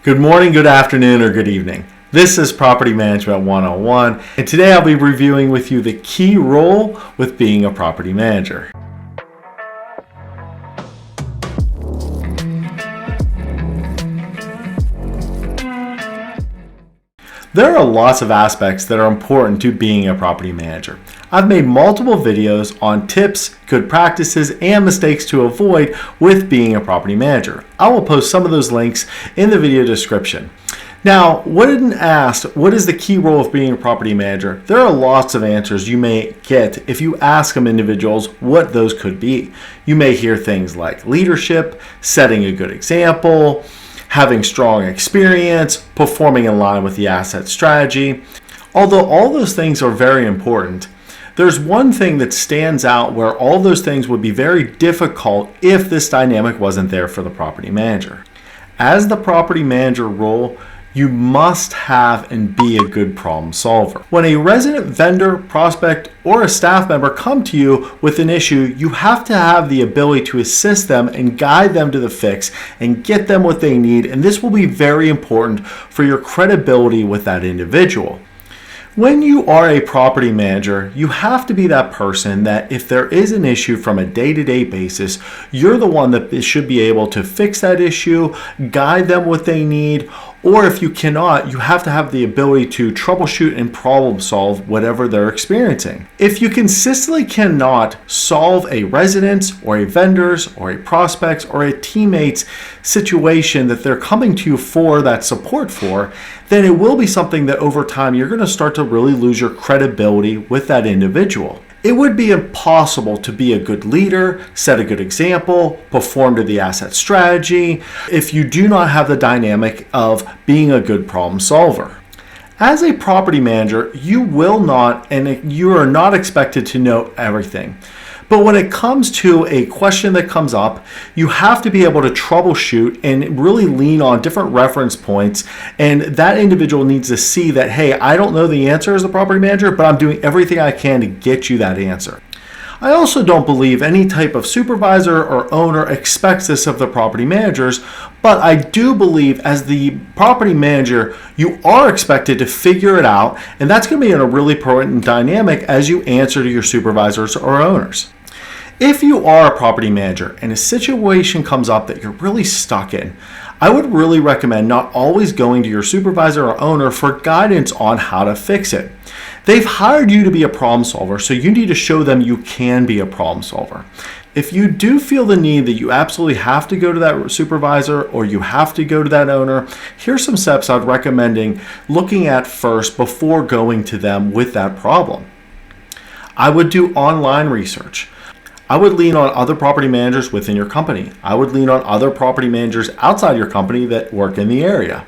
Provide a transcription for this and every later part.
Good morning, good afternoon, or good evening. This is Property Management 101, and today I'll be reviewing with you the key role with being a property manager. There are lots of aspects that are important to being a property manager. I've made multiple videos on tips, good practices, and mistakes to avoid with being a property manager. I will post some of those links in the video description. Now, when asked, what is the key role of being a property manager? There are lots of answers you may get if you ask some individuals what those could be. You may hear things like leadership, setting a good example, having strong experience, performing in line with the asset strategy. Although all those things are very important, there's one thing that stands out where all those things would be very difficult if this dynamic wasn't there for the property manager. As the property manager role, you must have and be a good problem solver. When a resident, vendor, prospect, or a staff member come to you with an issue, you have to have the ability to assist them and guide them to the fix and get them what they need, and this will be very important for your credibility with that individual. When you are a property manager, you have to be that person that if there is an issue from a day-to-day basis, you're the one that should be able to fix that issue, guide them what they need, or if you cannot, you have to have the ability to troubleshoot and problem solve whatever they're experiencing. If you consistently cannot solve a resident's or a vendor's or a prospect's or a teammate's situation that they're coming to you for that support for, then it will be something that over time you're going to start to really lose your credibility with that individual. It would be impossible to be a good leader, set a good example, perform to the asset strategy, if you do not have the dynamic of being a good problem solver. As a property manager, you will not and you are not expected to know everything. But when it comes to a question that comes up, you have to be able to troubleshoot and really lean on different reference points. And that individual needs to see that, hey, I don't know the answer as a property manager, but I'm doing everything I can to get you that answer. I also don't believe any type of supervisor or owner expects this of the property managers, but I do believe as the property manager, you are expected to figure it out, and that's going to be a really important dynamic as you answer to your supervisors or owners. If you are a property manager and a situation comes up that you're really stuck in, I would really recommend not always going to your supervisor or owner for guidance on how to fix it. They've hired you to be a problem solver, so you need to show them you can be a problem solver. If you do feel the need that you absolutely have to go to that supervisor or you have to go to that owner, here's some steps I'd recommend looking at first before going to them with that problem. I would do online research. I would lean on other property managers within your company. I would lean on other property managers outside your company that work in the area.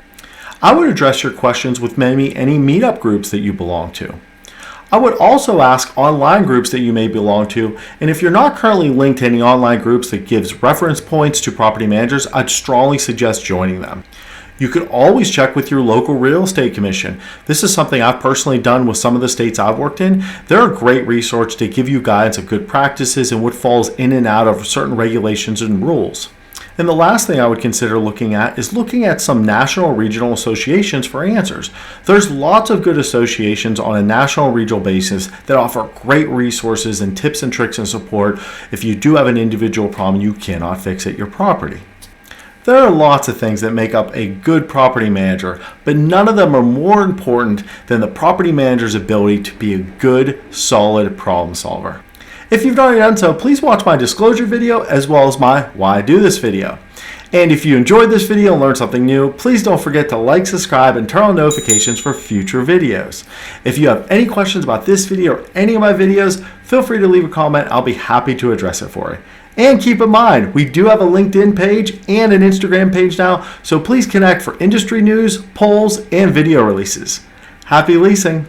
I would address your questions with maybe any meetup groups that you belong to. I would also ask online groups that you may belong to, and if you're not currently linked to any online groups that gives reference points to property managers, I'd strongly suggest joining them. You could always check with your local real estate commission. This is something I've personally done with some of the states I've worked in. They're a great resource to give you guidance of good practices and what falls in and out of certain regulations and rules. And the last thing I would consider looking at is looking at some national or regional associations for answers. There's lots of good associations on a national or regional basis that offer great resources and tips and tricks and support if you do have an individual problem you cannot fix at your property. There are lots of things that make up a good property manager, but none of them are more important than the property manager's ability to be a good, solid problem solver. If you've not already done so, please watch my disclosure video as well as my why I do this video. And if you enjoyed this video and learned something new, please don't forget to like, subscribe, and turn on notifications for future videos. If you have any questions about this video or any of my videos, feel free to leave a comment. I'll be happy to address it for you. And keep in mind, we do have a LinkedIn page and an Instagram page now, so please connect for industry news, polls, and video releases. Happy leasing!